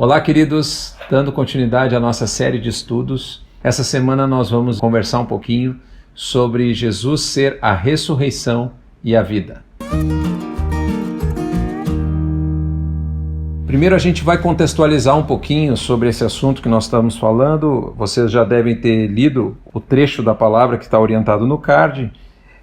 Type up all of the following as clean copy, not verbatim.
Olá, queridos, dando continuidade à nossa série de estudos. Essa semana nós vamos conversar um pouquinho sobre Jesus ser a ressurreição e a vida. Primeiro a gente vai contextualizar um pouquinho sobre esse assunto que nós estamos falando. Vocês já devem ter lido o trecho da palavra que está orientado no card.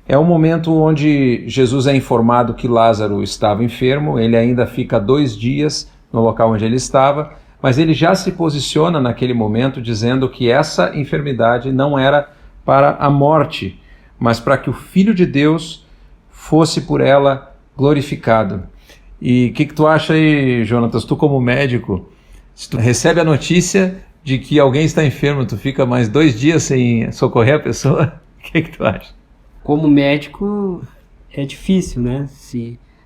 É um momento onde Jesus é informado que Lázaro estava enfermo, ele ainda fica 2 dias no local onde ele estava, mas ele já se posiciona naquele momento dizendo que essa enfermidade não era para a morte, mas para que o Filho de Deus fosse por ela glorificado. E o que tu acha aí, Jonatas? Tu como médico, se tu recebe a notícia de que alguém está enfermo, tu fica mais 2 dias sem socorrer a pessoa? O que tu acha? Como médico é difícil, né?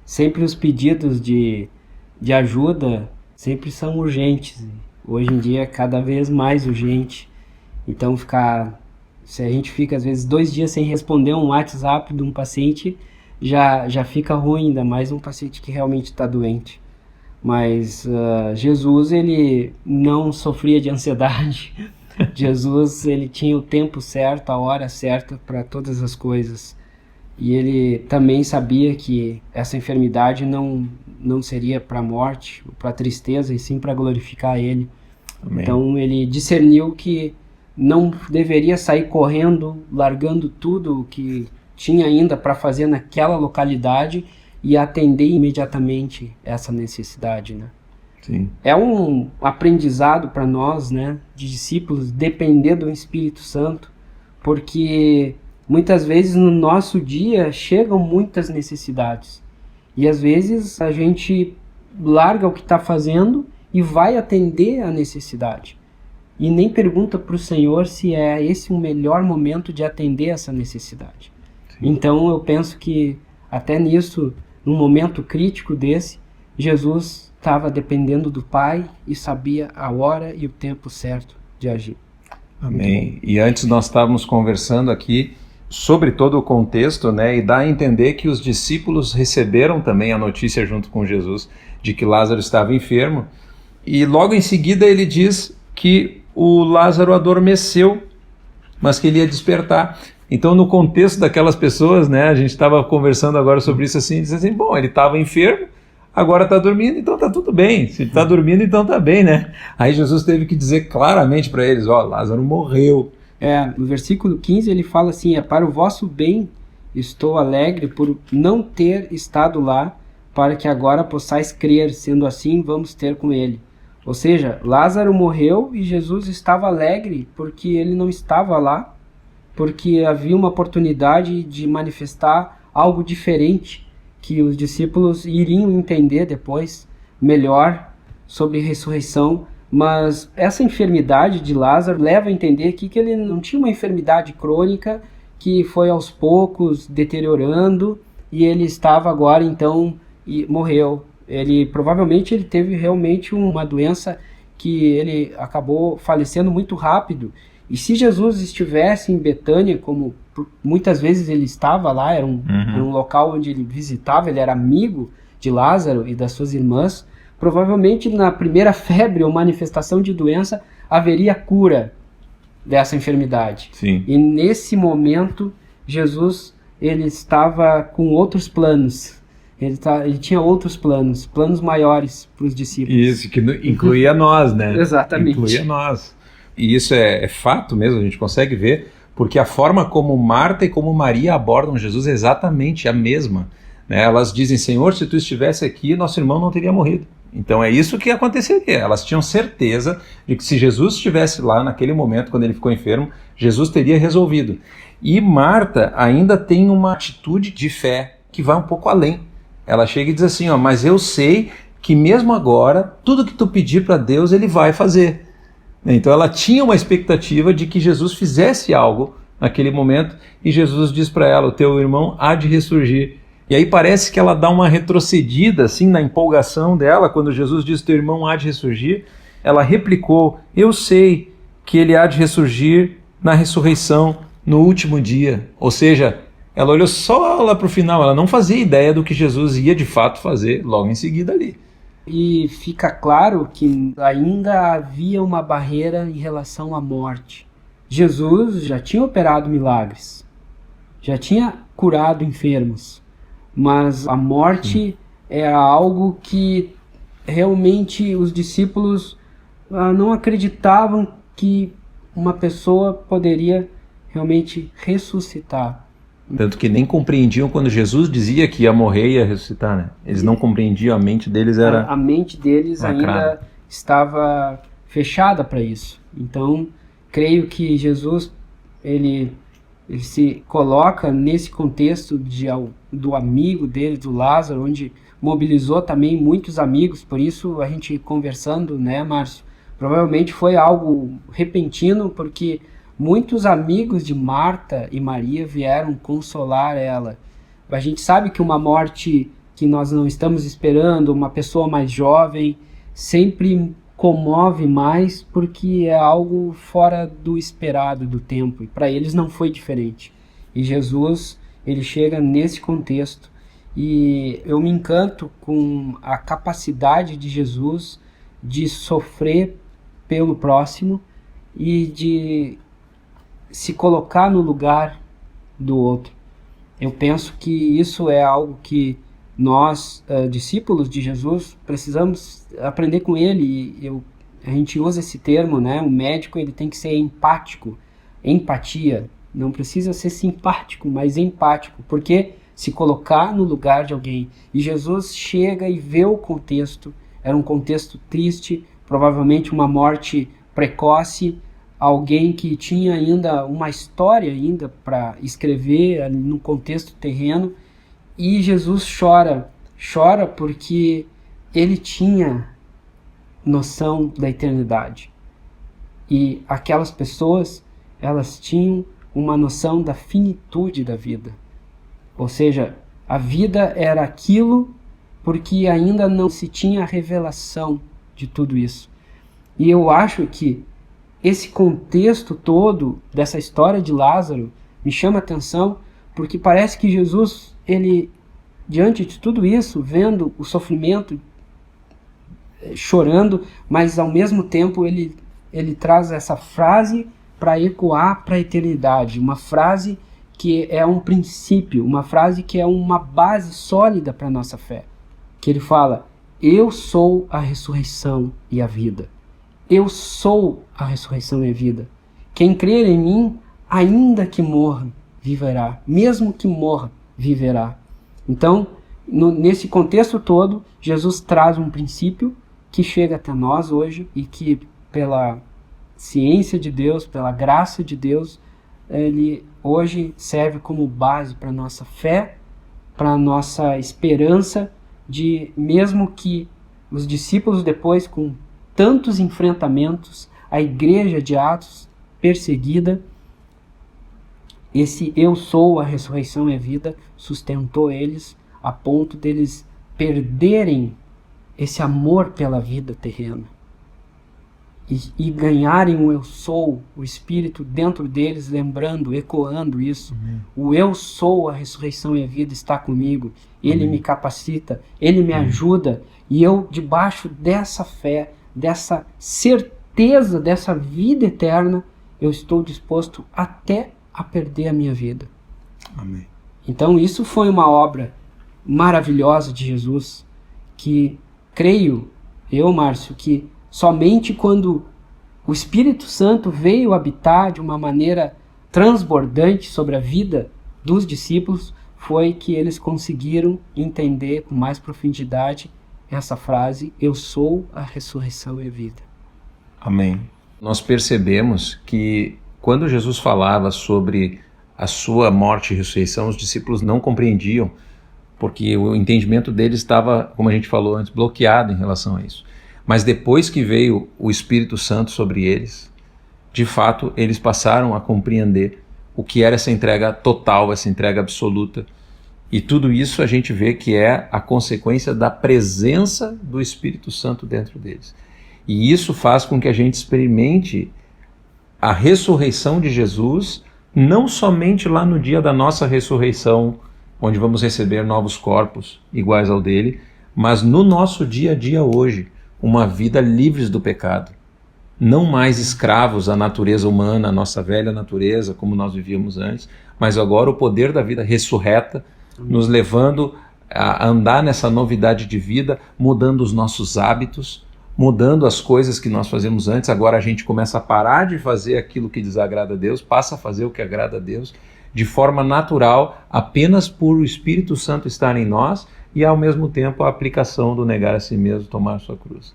Sempre os pedidos de ajuda sempre são urgentes. Hoje em dia é cada vez mais urgente. Então se a gente fica às vezes 2 dias sem responder um WhatsApp de um paciente, já fica ruim, ainda mais um paciente que realmente está doente. Mas Jesus, ele não sofria de ansiedade. Jesus, ele tinha o tempo certo, a hora certa para todas as coisas. E ele também sabia que essa enfermidade não seria para a morte, para a tristeza, e sim para glorificar ele. Amém. Então ele discerniu que não deveria sair correndo, largando tudo o que tinha ainda para fazer naquela localidade e atender imediatamente essa necessidade, né? Sim. É um aprendizado para nós, né, de discípulos, depender do Espírito Santo, porque muitas vezes no nosso dia chegam muitas necessidades e às vezes a gente larga o que está fazendo e vai atender a necessidade e nem pergunta para o Senhor se é esse o melhor momento de atender essa necessidade. Sim. Então eu penso que até nisso, num momento crítico desse, Jesus estava dependendo do Pai e sabia a hora e o tempo certo de agir. Amém. E antes nós estávamos conversando aqui sobre todo o contexto, né, e dá a entender que os discípulos receberam também a notícia junto com Jesus de que Lázaro estava enfermo, e logo em seguida ele diz que o Lázaro adormeceu, mas que ele ia despertar. Então, no contexto daquelas pessoas, né, a gente estava conversando agora sobre isso assim, diz assim, bom, ele estava enfermo, agora está dormindo, então está tudo bem. Se ele está dormindo, então está bem, né? Aí Jesus teve que dizer claramente para eles, Lázaro morreu. No versículo 15 ele fala assim, para o vosso bem estou alegre por não ter estado lá, para que agora possais crer, sendo assim vamos ter com ele. Ou seja, Lázaro morreu e Jesus estava alegre porque ele não estava lá, porque havia uma oportunidade de manifestar algo diferente, que os discípulos iriam entender depois melhor sobre ressurreição. Mas essa enfermidade de Lázaro leva a entender aqui que ele não tinha uma enfermidade crônica que foi aos poucos deteriorando e ele estava agora então e morreu. Provavelmente ele teve realmente uma doença que ele acabou falecendo muito rápido. E se Jesus estivesse em Betânia, como muitas vezes ele estava lá, era um local onde ele visitava, ele era amigo de Lázaro e das suas irmãs, provavelmente na primeira febre ou manifestação de doença haveria cura dessa enfermidade. Sim. E nesse momento Jesus ele estava com outros planos. Ele tinha outros planos maiores para os discípulos. Isso, que incluía nós, né? Exatamente. Incluía nós. E isso é fato mesmo, a gente consegue ver, porque a forma como Marta e como Maria abordam Jesus é exatamente a mesma. Né? Elas dizem, Senhor, se tu estivesse aqui, nosso irmão não teria morrido. Então é isso que aconteceria. Elas tinham certeza de que se Jesus estivesse lá naquele momento, quando ele ficou enfermo, Jesus teria resolvido. E Marta ainda tem uma atitude de fé que vai um pouco além. Ela chega e diz assim, mas eu sei que mesmo agora, tudo que tu pedir para Deus, ele vai fazer. Então ela tinha uma expectativa de que Jesus fizesse algo naquele momento, e Jesus diz para ela, o teu irmão há de ressurgir. E aí parece que ela dá uma retrocedida assim na empolgação dela, quando Jesus diz, teu irmão há de ressurgir, ela replicou, eu sei que ele há de ressurgir na ressurreição, no último dia. Ou seja, ela olhou só lá para o final, ela não fazia ideia do que Jesus ia de fato fazer logo em seguida ali. E fica claro que ainda havia uma barreira em relação à morte. Jesus já tinha operado milagres, já tinha curado enfermos, mas a morte era algo que realmente os discípulos não acreditavam que uma pessoa poderia realmente ressuscitar. Tanto que nem compreendiam quando Jesus dizia que ia morrer e ia ressuscitar, né? Eles não compreendiam, a mente deles era... A mente deles lacrada. ainda estava fechada para isso. Então, creio que Jesus, ele se coloca nesse contexto do amigo dele, do Lázaro, onde mobilizou também muitos amigos. Por isso, a gente conversando, né, Márcio? Provavelmente foi algo repentino, porque muitos amigos de Marta e Maria vieram consolar ela. A gente sabe que uma morte que nós não estamos esperando, uma pessoa mais jovem, sempre comove mais, porque é algo fora do esperado do tempo. E para eles não foi diferente. E Jesus, ele chega nesse contexto. E eu me encanto com a capacidade de Jesus de sofrer pelo próximo e de se colocar no lugar do outro. Eu penso que isso é algo que nós, discípulos de Jesus, precisamos aprender com ele. A gente usa esse termo, né? O médico, ele tem que ser empático, empatia. Não precisa ser simpático, mas empático, porque se colocar no lugar de alguém. E Jesus chega e vê o contexto. Era um contexto triste, provavelmente uma morte precoce, alguém que tinha ainda uma história ainda para escrever no contexto terreno, e Jesus chora porque ele tinha noção da eternidade. E aquelas pessoas, elas tinham uma noção da finitude da vida. Ou seja, a vida era aquilo porque ainda não se tinha a revelação de tudo isso. E eu acho que esse contexto todo dessa história de Lázaro me chama a atenção, porque parece que Jesus, ele, diante de tudo isso, vendo o sofrimento, chorando, mas ao mesmo tempo ele traz essa frase para ecoar para a eternidade, uma frase que é um princípio, uma frase que é uma base sólida para a nossa fé, que ele fala: eu sou a ressurreição e a vida. Eu sou a ressurreição e a vida. Quem crer em mim, ainda que morra, viverá. Mesmo que morra, viverá. Então, nesse contexto todo, Jesus traz um princípio que chega até nós hoje e que, pela ciência de Deus, pela graça de Deus, ele hoje serve como base para a nossa fé, para a nossa esperança de, mesmo que os discípulos depois, com tantos enfrentamentos, a igreja de Atos perseguida, esse eu sou a ressurreição e a vida sustentou eles a ponto deles perderem esse amor pela vida terrena e ganharem o eu sou, o Espírito dentro deles, lembrando, ecoando isso. O eu sou a ressurreição e a vida está comigo, ele me capacita, ele me ajuda, e eu, debaixo dessa fé, dessa certeza, dessa vida eterna, eu estou disposto até a perder a minha vida. Amém. Então isso foi uma obra maravilhosa de Jesus, que creio, Márcio, que somente quando o Espírito Santo veio habitar de uma maneira transbordante sobre a vida dos discípulos, foi que eles conseguiram entender com mais profundidade essa frase: eu sou a ressurreição e a vida. Amém. Nós percebemos que quando Jesus falava sobre a sua morte e ressurreição, os discípulos não compreendiam, porque o entendimento deles estava, como a gente falou antes, bloqueado em relação a isso. Mas depois que veio o Espírito Santo sobre eles, de fato, eles passaram a compreender o que era essa entrega total, essa entrega absoluta. E tudo isso a gente vê que é a consequência da presença do Espírito Santo dentro deles. E isso faz com que a gente experimente a ressurreição de Jesus, não somente lá no dia da nossa ressurreição, onde vamos receber novos corpos iguais ao dele, mas no nosso dia a dia hoje, uma vida livres do pecado. Não mais escravos à natureza humana, à nossa velha natureza, como nós vivíamos antes, mas agora o poder da vida ressurreta, nos levando a andar nessa novidade de vida, mudando os nossos hábitos, mudando as coisas que nós fazemos antes. Agora a gente começa a parar de fazer aquilo que desagrada a Deus, passa a fazer o que agrada a Deus, de forma natural, apenas por o Espírito Santo estar em nós e ao mesmo tempo a aplicação do negar a si mesmo, tomar a sua cruz.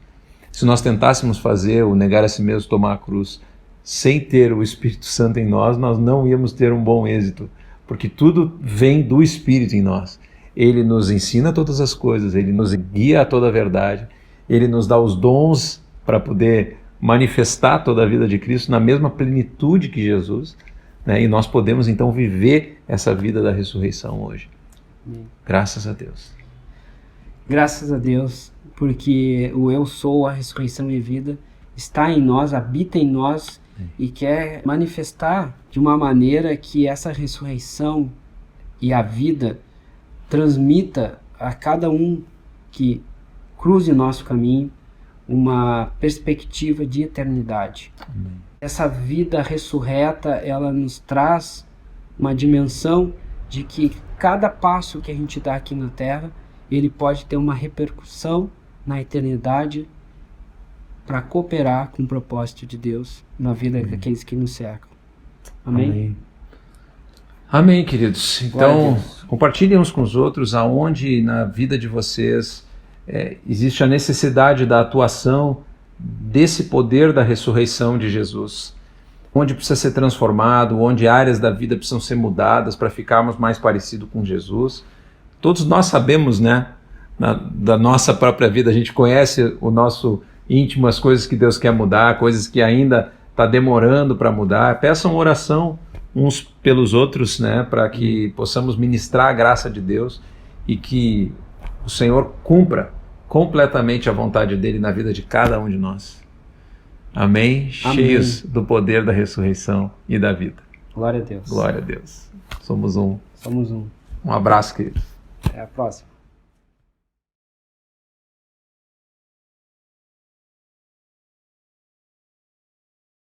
Se nós tentássemos fazer o negar a si mesmo, tomar a cruz, sem ter o Espírito Santo em nós, nós não íamos ter um bom êxito, porque tudo vem do Espírito em nós. Ele nos ensina todas as coisas, ele nos guia a toda a verdade, ele nos dá os dons para poder manifestar toda a vida de Cristo na mesma plenitude que Jesus, né? E nós podemos então viver essa vida da ressurreição hoje. Graças a Deus. Graças a Deus, porque o eu sou, a ressurreição e vida, está em nós, habita em nós e quer manifestar de uma maneira que essa ressurreição e a vida transmita a cada um que cruze o nosso caminho uma perspectiva de eternidade. Amém. Essa vida ressurreta, ela nos traz uma dimensão de que cada passo que a gente dá aqui na Terra, ele pode ter uma repercussão na eternidade para cooperar com o propósito de Deus na vida daqueles que nos cercam. Amém? Amém. Amém, queridos. Então, compartilhem uns com os outros aonde na vida de vocês existe a necessidade da atuação desse poder da ressurreição de Jesus. Onde precisa ser transformado, onde áreas da vida precisam ser mudadas para ficarmos mais parecidos com Jesus. Todos nós sabemos, né, da nossa própria vida, a gente conhece o nosso íntimo, as coisas que Deus quer mudar, coisas que ainda está demorando para mudar. Peçam oração uns pelos outros, né, para que possamos ministrar a graça de Deus e que o Senhor cumpra completamente a vontade dele na vida de cada um de nós. Amém? Amém. Cheios do poder da ressurreição e da vida. Glória a Deus. Glória a Deus. Somos um. Somos um. Um abraço, querido. Até a próxima.